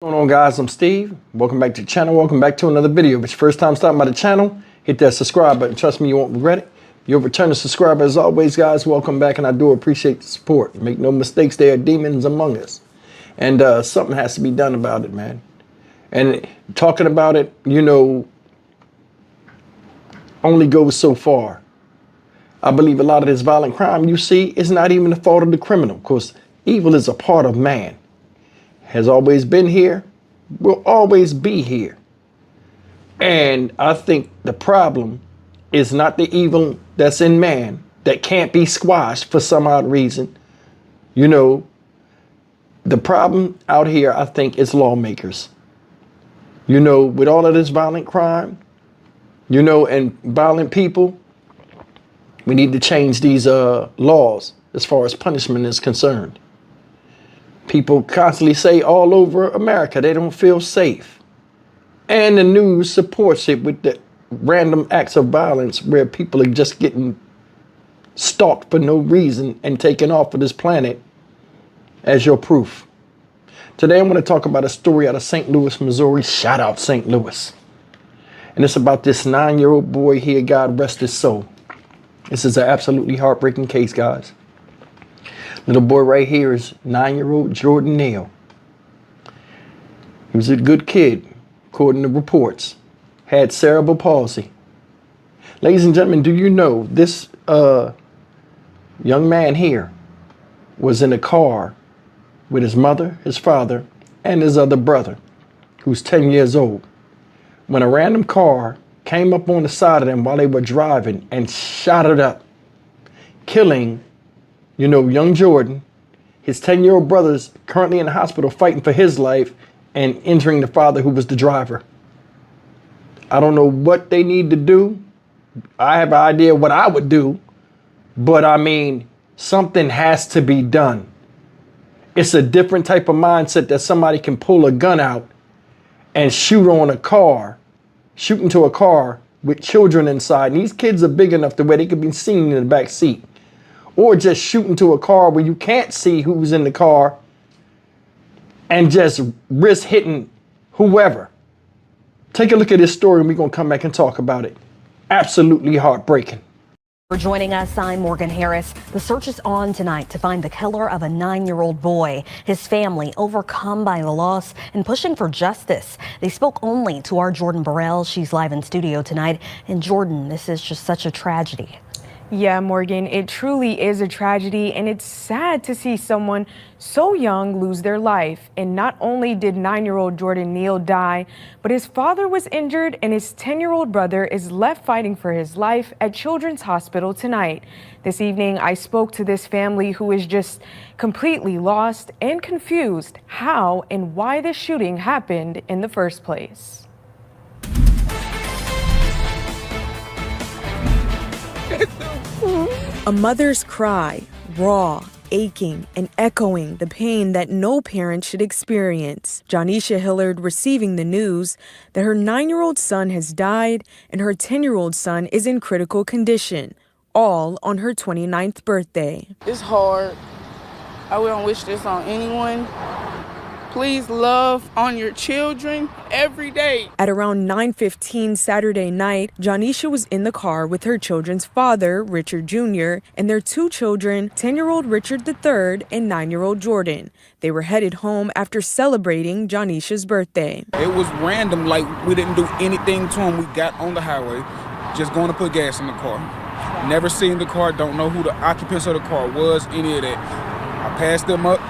What's going on, guys? I'm Steve. Welcome back to the channel. Welcome back to another video. If it's your first time stopping by the channel, hit that subscribe button. Trust me, you won't regret it. If you're a returning subscriber, as always, guys, welcome back, and I do appreciate the support. Make no mistakes, there are demons among us, and something has to be done about it, man. And talking about it, only goes so far. I believe a lot of this violent crime you see is not even the fault of the criminal, because evil is a part of man. Has always been here, will always be here. And I think the problem is not the evil that's in man that can't be squashed for some odd reason. The problem out here, I think, is lawmakers. With all of this violent crime, and violent people, we need to change these laws as far as punishment is concerned. People constantly say all over America they don't feel safe. And the news supports it with the random acts of violence where people are just getting stalked for no reason and taken off of this planet as your proof. Today I'm going to talk about a story out of St. Louis, Missouri. Shout out St. Louis. And it's about this 9-year-old boy here, God rest his soul. This is an absolutely heartbreaking case, guys. Little boy right here is 9-year-old Jordan Neal. He was a good kid, according to reports. Had cerebral palsy. Ladies and gentlemen, do you know this young man here was in a car with his mother, his father, and his other brother, who's 10 years old, when a random car came up on the side of them while they were driving and shot it up, killing young Jordan. His 10-year-old brother's currently in the hospital fighting for his life and injuring the father who was the driver. I don't know what they need to do. I have an idea what I would do, but I mean, something has to be done. It's a different type of mindset that somebody can pull a gun out and shoot into a car with children inside. And these kids are big enough to where they could be seen in the back seat. Or just shoot into a car where you can't see who's in the car and just risk hitting whoever. Take a look at this story and we're going to come back and talk about it. Absolutely heartbreaking. For joining us, I'm Morgan Harris. The search is on tonight to find the killer of a 9-year-old boy. His family overcome by the loss and pushing for justice. They spoke only to our Jordan Burrell. She's live in studio tonight. And Jordan, this is just such a tragedy. Yeah, Morgan, it truly is a tragedy, and it's sad to see someone so young lose their life. And not only did 9-year-old Jordan Neal die, but his father was injured and his 10-year-old brother is left fighting for his life at Children's Hospital tonight. This evening, I spoke to this family who is just completely lost and confused how and why the shooting happened in the first place. A mother's cry, raw, aching, and echoing the pain that no parent should experience. Jonisha Hillard receiving the news that her 9-year-old son has died and her 10-year-old son is in critical condition, all on her 29th birthday. It's hard. I wouldn't wish this on anyone. Please love on your children every day. At around 9:15 Saturday night, Jonisha was in the car with her children's father, Richard Jr., and their 2 children, 10-year-old Richard III and 9-year-old Jordan. They were headed home after celebrating Jonisha's birthday. It was random, like we didn't do anything to him. We got on the highway, just going to put gas in the car. Never seen the car, don't know who the occupants of the car was, any of that. I passed them up.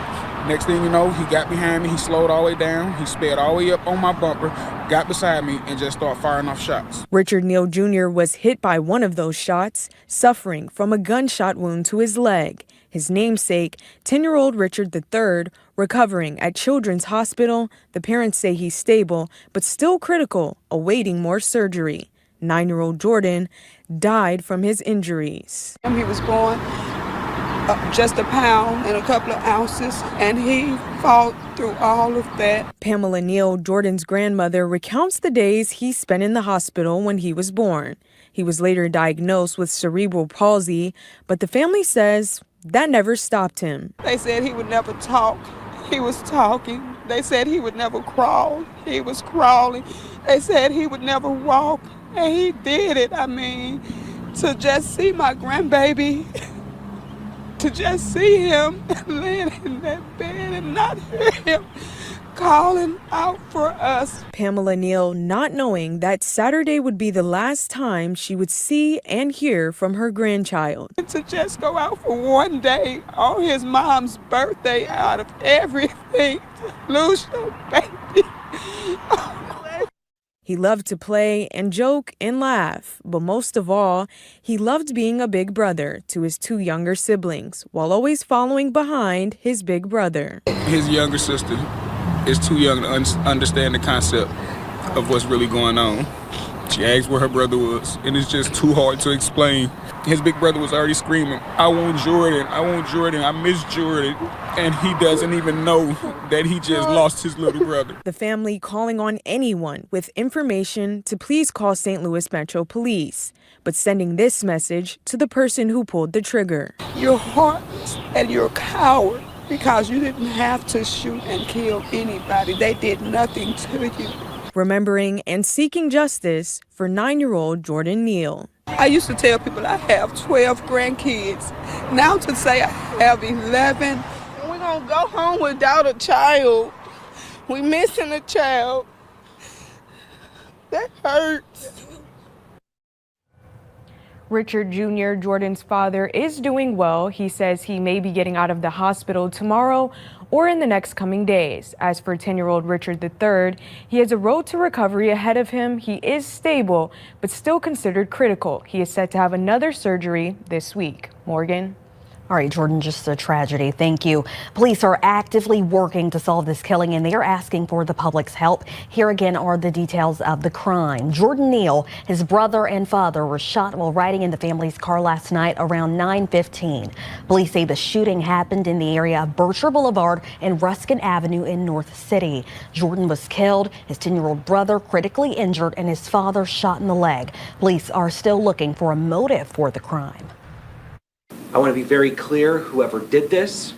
Next thing you know, he got behind me, he slowed all the way down, he sped all the way up on my bumper, got beside me, and just started firing off shots. Richard Neal Jr. was hit by one of those shots, suffering from a gunshot wound to his leg. His namesake, 10-year-old Richard III, recovering at Children's Hospital. The parents say he's stable, but still critical, awaiting more surgery. 9-year-old Jordan died from his injuries. He was born just a pound and a couple of ounces, and he fought through all of that. Pamela Neal, Jordan's grandmother, recounts the days he spent in the hospital when he was born. He was later diagnosed with cerebral palsy, but the family says that never stopped him. They said he would never talk. He was talking. They said he would never crawl. He was crawling. They said he would never walk. And he did it. I mean, to just see my grandbaby, to just see him laying in that bed and not hear him calling out for us. Pamela Neal not knowing that Saturday would be the last time she would see and hear from her grandchild. To just go out for one day on his mom's birthday out of everything, to lose your baby. He loved to play and joke and laugh, but most of all, he loved being a big brother to his two younger siblings, while always following behind his big brother. His younger sister is too young to understand the concept of what's really going on. She asked where her brother was, and it's just too hard to explain. His big brother was already screaming, "I want Jordan, I want Jordan, I miss Jordan." And he doesn't even know that he just lost his little brother. The family calling on anyone with information to please call St. Louis Metro Police, but sending this message to the person who pulled the trigger. You're heartless and you're a coward because you didn't have to shoot and kill anybody. They did nothing to you. Remembering and seeking justice for 9-year-old Jordan Neal. I used to tell people I have 12 grandkids. Now to say I have 11, we're going to go home without a child. We're missing a child. That hurts. Richard Jr., Jordan's father, is doing well. He says he may be getting out of the hospital tomorrow or in the next coming days. As for 10-year-old Richard III, he has a road to recovery ahead of him. He is stable, but still considered critical. He is set to have another surgery this week. Morgan? All right, Jordan, just a tragedy. Thank you. Police are actively working to solve this killing, and they are asking for the public's help. Here again are the details of the crime. Jordan Neal, his brother and father, were shot while riding in the family's car last night around 9:15. Police say the shooting happened in the area of Berkshire Boulevard and Ruskin Avenue in North City. Jordan was killed, his 10-year-old brother critically injured, and his father shot in the leg. Police are still looking for a motive for the crime. I want to be very clear, whoever did this,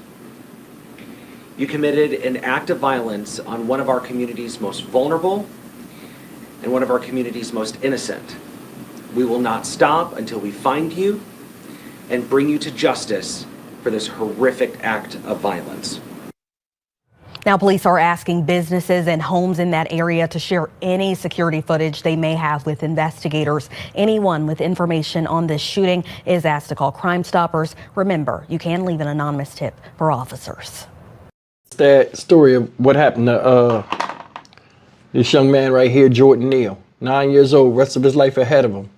you committed an act of violence on one of our community's most vulnerable and one of our community's most innocent. We will not stop until we find you and bring you to justice for this horrific act of violence. Now, police are asking businesses and homes in that area to share any security footage they may have with investigators. Anyone with information on this shooting is asked to call Crime Stoppers. Remember, you can leave an anonymous tip for officers. That story of what happened to this young man right here, Jordan Neal, 9 years old, rest of his life ahead of him.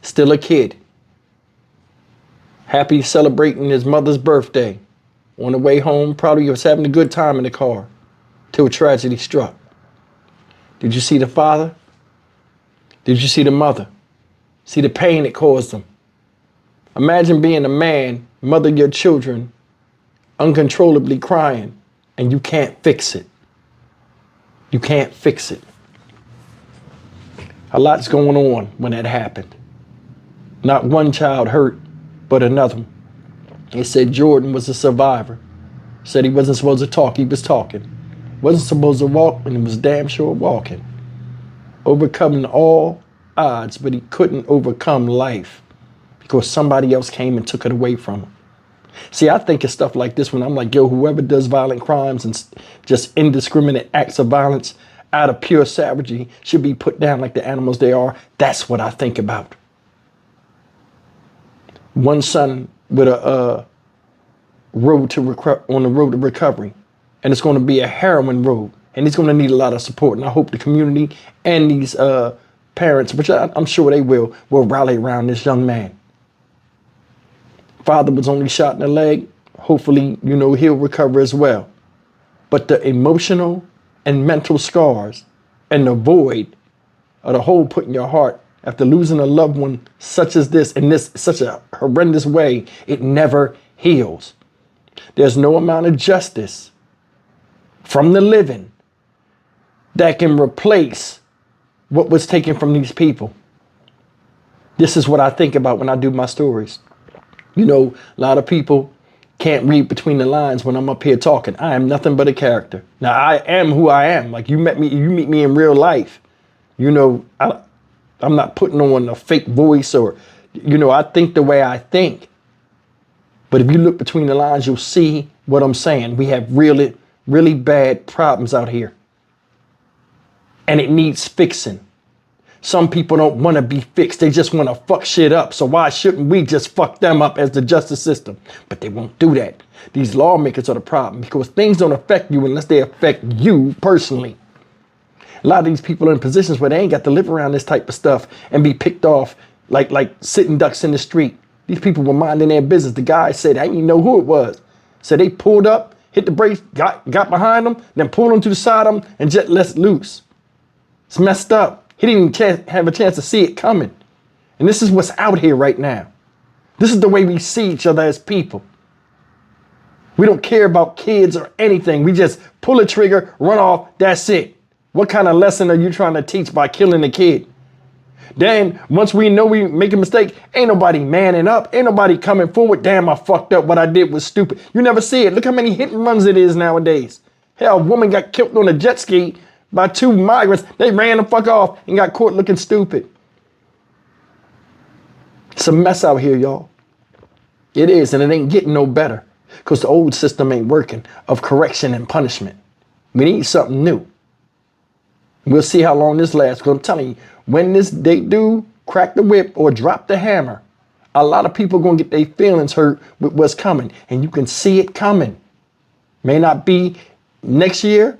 Still a kid. Happy celebrating his mother's birthday. On the way home, probably was having a good time in the car till tragedy struck. Did you see the father? Did you see the mother? See the pain it caused them? Imagine being a man, mother your children, uncontrollably crying, and you can't fix it. You can't fix it. A lot's going on when that happened. Not one child hurt, but another. It said Jordan was a survivor. Said he wasn't supposed to talk, he was talking. Wasn't supposed to walk, and he was damn sure walking. Overcoming all odds, but he couldn't overcome life because somebody else came and took it away from him. See, I think of stuff like this when I'm like, yo, whoever does violent crimes and just indiscriminate acts of violence out of pure savagery should be put down like the animals they are. That's what I think about. One son with a road to on the road to recovery, and it's going to be a heroin road, and he's going to need a lot of support. And I hope the community and these parents, which I'm sure they will rally around this young man. Father was only shot in the leg. Hopefully, he'll recover as well. But the emotional and mental scars and the void of the hole put in your heart after losing a loved one such as this, in this such a horrendous way, it never heals. There's no amount of justice from the living that can replace what was taken from these people. This is what I think about when I do my stories. A lot of people can't read between the lines when I'm up here talking. I am nothing but a character. Now, I am who I am. Like, you meet me in real life. You know, I'm not putting on a fake voice or, you know, I think the way I think. But if you look between the lines, you'll see what I'm saying. We have really, really bad problems out here. And it needs fixing. Some people don't want to be fixed. They just want to fuck shit up. So why shouldn't we just fuck them up as the justice system? But they won't do that. These lawmakers are the problem because things don't affect you unless they affect you personally. A lot of these people are in positions where they ain't got to live around this type of stuff and be picked off like sitting ducks in the street. These people were minding their business. The guy said, I didn't even know who it was. So they pulled up, hit the brakes, got behind them, then pulled them to the side of them and just let loose. It's messed up. He didn't even have a chance to see it coming. And this is what's out here right now. This is the way we see each other as people. We don't care about kids or anything. We just pull a trigger, run off, that's it. What kind of lesson are you trying to teach by killing a kid? Then, once we know we make a mistake, ain't nobody manning up. Ain't nobody coming forward. Damn, I fucked up. What I did was stupid. You never see it. Look how many hit and runs it is nowadays. Hell, a woman got killed on a jet ski by two migrants. They ran the fuck off and got caught looking stupid. It's a mess out here, y'all. It is, and it ain't getting no better because the old system ain't working of correction and punishment. We need something new. We'll see how long this lasts, because I'm telling you, when they do crack the whip or drop the hammer, a lot of people are going to get their feelings hurt with what's coming, and you can see it coming. May not be next year,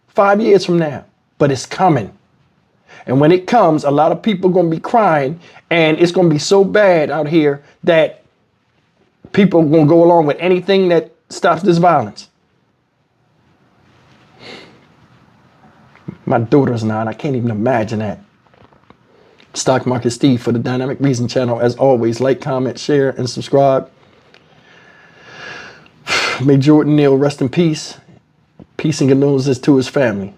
5 years from now, but it's coming. And when it comes, a lot of people are going to be crying, and it's going to be so bad out here that people are going to go along with anything that stops this violence. My daughter's 9. I can't even imagine that. Stock Market Steve for the Dynamic Reason channel. As always, like, comment, share, and subscribe. May Jordan Neal rest in peace. Peace and condolences to his family.